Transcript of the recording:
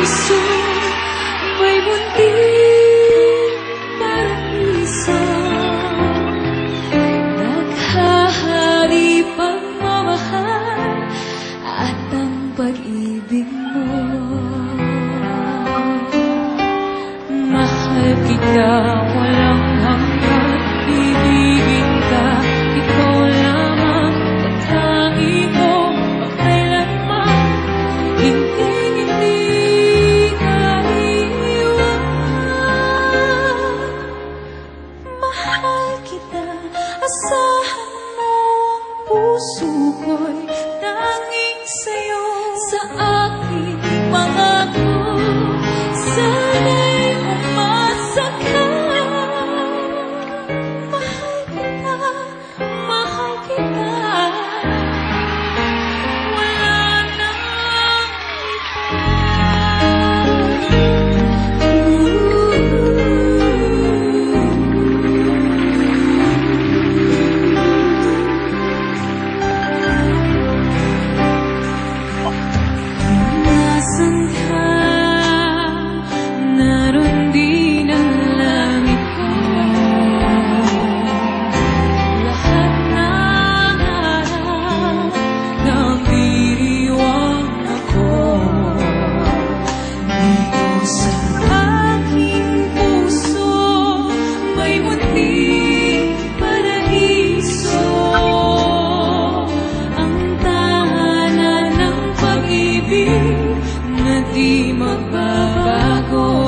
puso may munting paraiso. Naghahari pagmamahal at ang pag-ibig mo. Mahal kita, walang hanggan, ibigin ka, ikaw lamang, katangi ko, magkailanman, hindi ka iiwan. Mahal kita, asahan mo ang puso ko'y tanging sa'yo. Sa aking pangako, sana'y umasa ka. Mahal kita, wala nang nasan ka, naroon din ang langit ko. Lahat ng araw nabiriwang ako. Dito sa aking puso may munting paraiso. Ang tahanan ng pag-ibig na di magbabago.